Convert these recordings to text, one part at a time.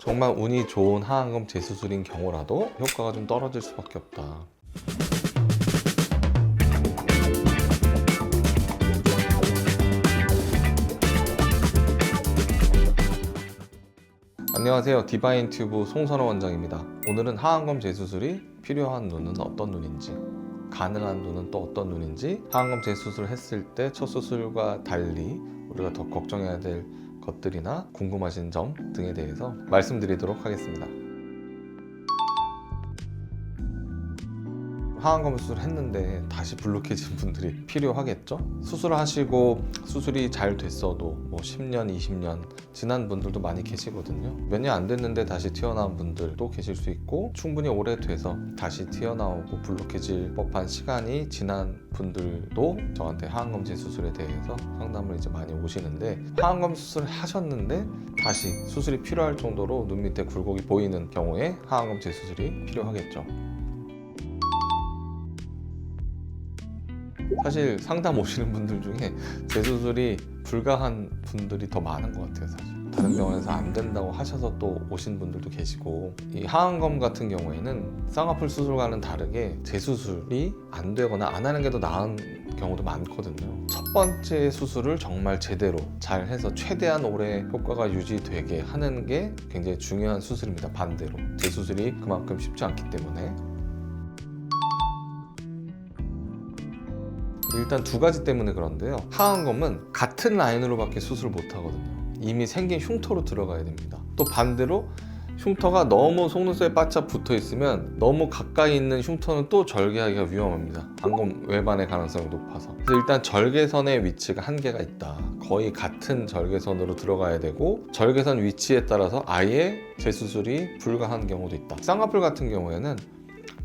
정말 운이 좋은 하안검 재수술인 경우라도 효과가 좀 떨어질 수밖에 없다. 안녕하세요. 디바인튜브 송선호 원장입니다. 오늘은 하안검 재수술이 필요한 눈은 어떤 눈인지, 가능한 눈은 또 어떤 눈인지, 하안검 재수술을 했을 때 첫 수술과 달리 우리가 더 걱정해야 될 것들이나 궁금하신 점 등에 대해서 말씀드리도록 하겠습니다. 하안검 수술을 했는데 다시 블록해진 분들이 필요하겠죠? 수술을 하시고 수술이 잘 됐어도 뭐 10년, 20년 지난 분들도 많이 계시거든요. 몇 년 안 됐는데 다시 튀어나온 분들도 계실 수 있고, 충분히 오래돼서 다시 튀어나오고 블록해질 법한 시간이 지난 분들도 저한테 하안검 재수술에 대해서 상담을 이제 많이 오시는데, 하안검 수술을 하셨는데 다시 수술이 필요할 정도로 눈 밑에 굴곡이 보이는 경우에 하안검 재수술이 필요하겠죠. 사실 상담 오시는 분들 중에 재수술이 불가한 분들이 더 많은 것 같아요. 사실 다른 병원에서 안 된다고 하셔서 또 오신 분들도 계시고, 이 하안검 같은 경우에는 쌍꺼풀 수술과는 다르게 재수술이 안 되거나 안 하는 게 더 나은 경우도 많거든요. 첫 번째 수술을 정말 제대로 잘 해서 최대한 오래 효과가 유지되게 하는 게 굉장히 중요한 수술입니다. 반대로 재수술이 그만큼 쉽지 않기 때문에. 일단 두 가지 때문에 그런데요. 하안검은 같은 라인으로밖에 수술을 못 하거든요. 이미 생긴 흉터로 들어가야 됩니다. 또 반대로 흉터가 너무 속눈썹에 바짝 붙어 있으면 너무 가까이 있는 흉터는 또 절개하기가 위험합니다. 안검 외반의 가능성이 높아서. 그래서 일단 절개선의 위치가 한계가 있다. 거의 같은 절개선으로 들어가야 되고, 절개선 위치에 따라서 아예 재수술이 불가한 경우도 있다. 쌍꺼풀 같은 경우에는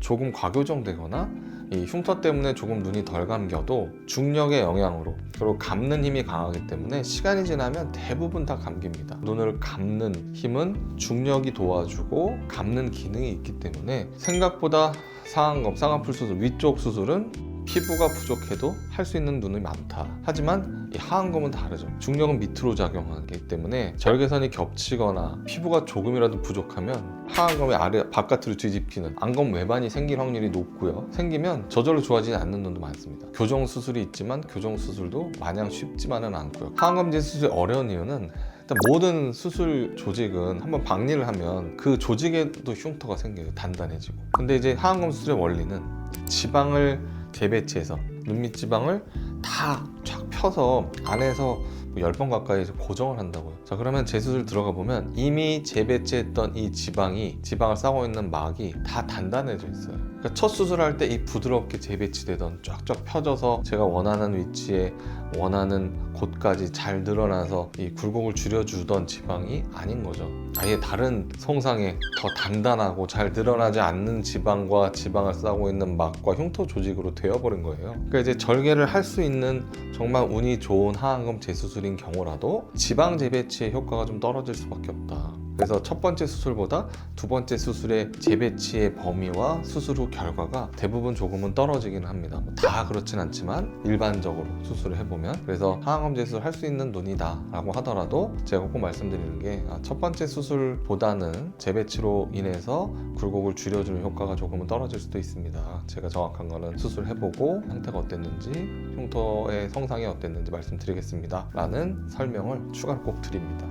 조금 과교정되거나 이 흉터 때문에 조금 눈이 덜 감겨도 중력의 영향으로, 그리고 감는 힘이 강하기 때문에 시간이 지나면 대부분 다 감깁니다. 눈을 감는 힘은 중력이 도와주고 감는 기능이 있기 때문에 생각보다 하안검, 쌍꺼풀 수술, 위쪽 수술은 피부가 부족해도 할 수 있는 눈이 많다. 하지만 이 하안검은 다르죠. 중력은 밑으로 작용하기 때문에 절개선이 겹치거나 피부가 조금이라도 부족하면 하안검이 아래 바깥으로 뒤집히는 안검 외반이 생길 확률이 높고요. 생기면 저절로 좋아지지 않는 눈도 많습니다. 교정 수술이 있지만 교정 수술도 마냥 쉽지만은 않고요. 하안검 재수술이 어려운 이유는 일단 모든 수술 조직은 한번 박리를 하면 그 조직에도 흉터가 생겨요. 단단해지고. 근데 이제 하안검 수술의 원리는 지방을 재배치해서 눈밑 지방을 다 쫙 펴서 안에서 10번 가까이 고정을 한다고요. 자, 그러면 재수술 들어가 보면 이미 재배치했던 이 지방을 싸고 있는 막이 다 단단해져 있어요. 그러니까 첫 수술할 때 이 부드럽게 재배치되던 쫙쫙 펴져서 제가 원하는 위치에 원하는 곳까지 잘 늘어나서 이 굴곡을 줄여주던 지방이 아닌 거죠. 아예 다른 성상에 더 단단하고 잘 늘어나지 않는 지방과 지방을 싸고 있는 막과 흉터 조직으로 되어버린 거예요. 그러니까 이제 절개를 할 수 있는 정말 운이 좋은 하안검 재수술인 경우라도 지방 재배치의 효과가 좀 떨어질 수밖에 없다. 그래서 첫 번째 수술보다 두 번째 수술의 재배치의 범위와 수술 후 결과가 대부분 조금은 떨어지긴 합니다. 다 그렇진 않지만 일반적으로 수술을 해보면. 그래서 하안검 재수술 할 수 있는 눈이다 라고 하더라도 제가 꼭 말씀드리는 게, 첫 번째 수술보다는 재배치로 인해서 굴곡을 줄여주는 효과가 조금은 떨어질 수도 있습니다. 제가 정확한 거는 수술해보고 상태가 어땠는지, 흉터의 성상이 어땠는지 말씀드리겠습니다 라는 설명을 추가로 꼭 드립니다.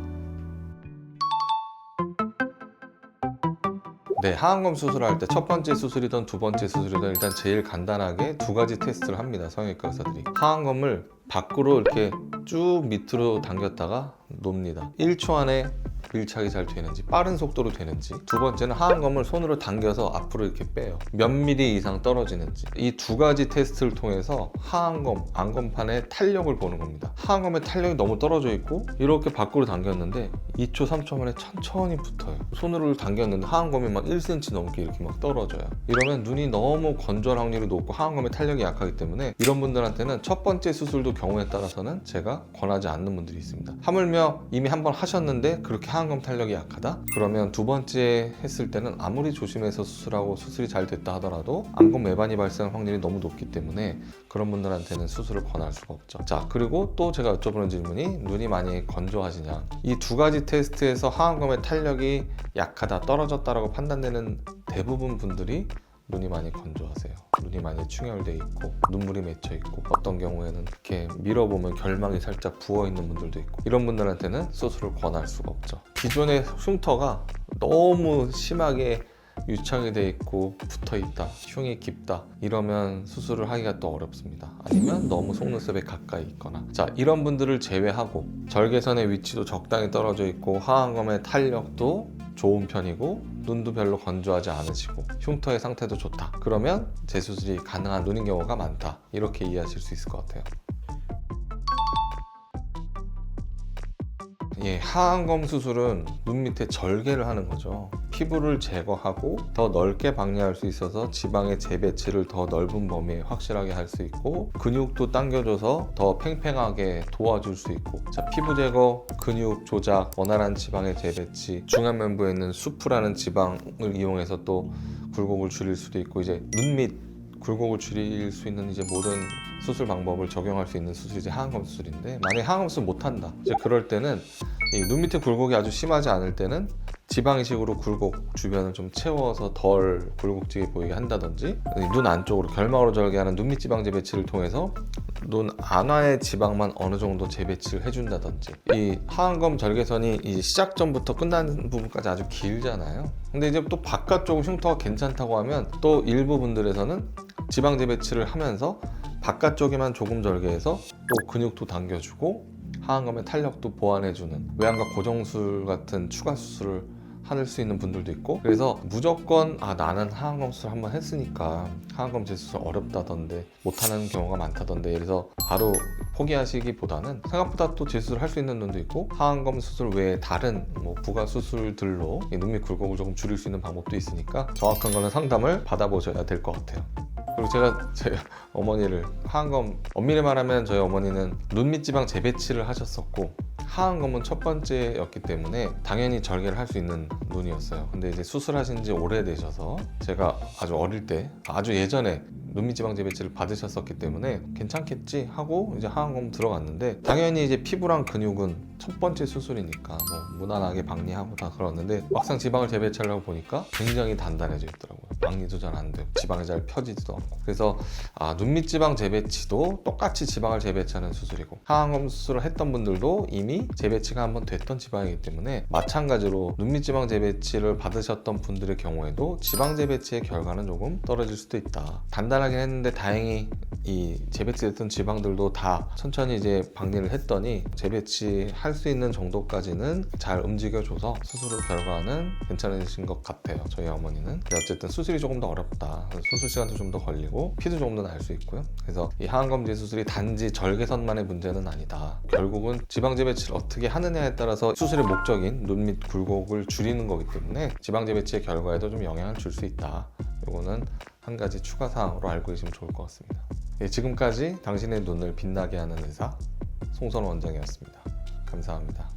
네, 하안검 수술할 때 첫 번째 수술이든 두 번째 수술이든 일단 제일 간단하게 두 가지 테스트를 합니다. 성형외과 의사들이 하안검을 밖으로 이렇게 쭉 밑으로 당겼다가 놓습니다. 1초 안에 밀착이 잘 되는지, 빠른 속도로 되는지. 두 번째는 하안검을 손으로 당겨서 앞으로 이렇게 빼요. 몇 미리 이상 떨어지는지. 이 두 가지 테스트를 통해서 하안검, 안검판의 탄력을 보는 겁니다. 하안검의 탄력이 너무 떨어져 있고 이렇게 밖으로 당겼는데 2초, 3초 만에 천천히 붙어요. 손으로 당겼는데 하안검이 막 1cm 넘게 이렇게 막 떨어져요. 이러면 눈이 너무 건조할 확률이 높고 하안검의 탄력이 약하기 때문에 이런 분들한테는 첫 번째 수술도 경우에 따라서는 제가 권하지 않는 분들이 있습니다. 하물며 이미 한번 하셨는데 그렇게 하안검 탄력이 약하다? 그러면 두 번째 했을 때는 아무리 조심해서 수술하고 수술이 잘 됐다 하더라도 안검 외반이 발생할 확률이 너무 높기 때문에 그런 분들한테는 수술을 권할 수가 없죠. 자, 그리고 또 제가 여쭤보는 질문이 눈이 많이 건조하시냐? 이 두 가지 테스트에서 하안검의 탄력이 약하다, 떨어졌다라고 판단되는 대부분 분들이 눈이 많이 건조하세요. 눈이 많이 충혈돼 있고 눈물이 맺혀 있고 어떤 경우에는 이렇게 밀어보면 결막이 살짝 부어 있는 분들도 있고 이런 분들한테는 수술을 권할 수가 없죠. 기존의 흉터가 너무 심하게 유착이 돼 있고 붙어 있다, 흉이 깊다 이러면 수술을 하기가 또 어렵습니다. 아니면 너무 속눈썹에 가까이 있거나, 자, 이런 분들을 제외하고 절개선의 위치도 적당히 떨어져 있고 하안검의 탄력도 좋은 편이고 눈도 별로 건조하지 않으시고 흉터의 상태도 좋다, 그러면 재수술이 가능한 눈인 경우가 많다, 이렇게 이해하실 수 있을 것 같아요. 예, 하안검 수술은 눈 밑에 절개를 하는 거죠. 피부를 제거하고 더 넓게 박리할 수 있어서 지방의 재배치를 더 넓은 범위에 확실하게 할 수 있고 근육도 당겨줘서 더 팽팽하게 도와줄 수 있고, 자, 피부 제거, 근육 조작, 원활한 지방의 재배치, 중안면부에 있는 수프라는 지방을 이용해서 또 굴곡을 줄일 수도 있고, 이제 눈 밑 굴곡을 줄일 수 있는 이제 모든 수술 방법을 적용할 수 있는 수술이 이제 하안검 수술인데, 만약에 하안검 수술 못한다, 이제 그럴 때는 이 눈 밑에 굴곡이 아주 심하지 않을 때는 지방 이식으로 굴곡 주변을 좀 채워서 덜 굴곡지게 보이게 한다든지, 눈 안쪽으로 결막으로 절개하는 눈밑 지방 재배치를 통해서 눈 안와의 지방만 어느 정도 재배치를 해준다든지, 이 하안검 절개선이 이 시작점부터 끝나는 부분까지 아주 길잖아요. 근데 이제 또 바깥쪽 흉터가 괜찮다고 하면 또 일부 분들에서는 지방 재배치를 하면서 바깥쪽에만 조금 절개해서 또 근육도 당겨주고 하안검의 탄력도 보완해주는 외양각 고정술 같은 추가 수술을 할 수 있는 분들도 있고, 그래서 무조건 나는 하안검 수술 한번 했으니까 하안검 재수술 어렵다던데 못하는 경우가 많다던데, 그래서 바로 포기하시기보다는 생각보다 또 재수술을 할 수 있는 눈도 있고 하안검 수술 외에 다른 부가 수술들로 눈밑 굴곡을 조금 줄일 수 있는 방법도 있으니까 정확한 거는 상담을 받아보셔야 될 것 같아요. 그리고 제가 제 어머니를 하안검, 엄밀히 말하면 저희 어머니는 눈밑 지방 재배치를 하셨었고 하안검은 첫 번째였기 때문에 당연히 절개를 할 수 있는 눈이었어요. 근데 이제 수술하신 지 오래되셔서 제가 아주 어릴 때, 아주 예전에 눈밑 지방 재배치를 받으셨었기 때문에 괜찮겠지 하고 이제 하안검 들어갔는데, 당연히 이제 피부랑 근육은 첫 번째 수술이니까 무난하게 박리하고 다 그러는데 막상 지방을 재배치하려고 보니까 굉장히 단단해져 있더라고요. 박리도 잘 안 되고 지방이 잘 펴지지도 않고. 그래서 눈밑 지방 재배치도 똑같이 지방을 재배치하는 수술이고, 하안검 수술을 했던 분들도 이미 재배치가 한번 됐던 지방이기 때문에 마찬가지로 눈밑 지방 재배치를 받으셨던 분들의 경우에도 지방 재배치의 결과는 조금 떨어질 수도 있다. 단단하긴 했는데 다행히 이 재배치됐던 지방들도 다 천천히 이제 박리를 했더니 재배치할 수 있는 정도까지는 잘 움직여줘서 수술 후 결과는 괜찮으신 것 같아요. 저희 어머니는. 어쨌든 수술이 조금 더 어렵다, 수술 시간도 좀 더 걸리고 피도 조금 더 날 수 있고요. 그래서 이 하안검 재수술이 단지 절개선만의 문제는 아니다. 결국은 지방 재배치를 어떻게 하느냐에 따라서 수술의 목적인 눈 밑 굴곡을 줄이는 거기 때문에 지방 재배치의 결과에도 좀 영향을 줄 수 있다. 이거는 한 가지 추가 사항으로 알고 계시면 좋을 것 같습니다. 지금까지 당신의 눈을 빛나게 하는 의사 송선원 원장이었습니다. 감사합니다.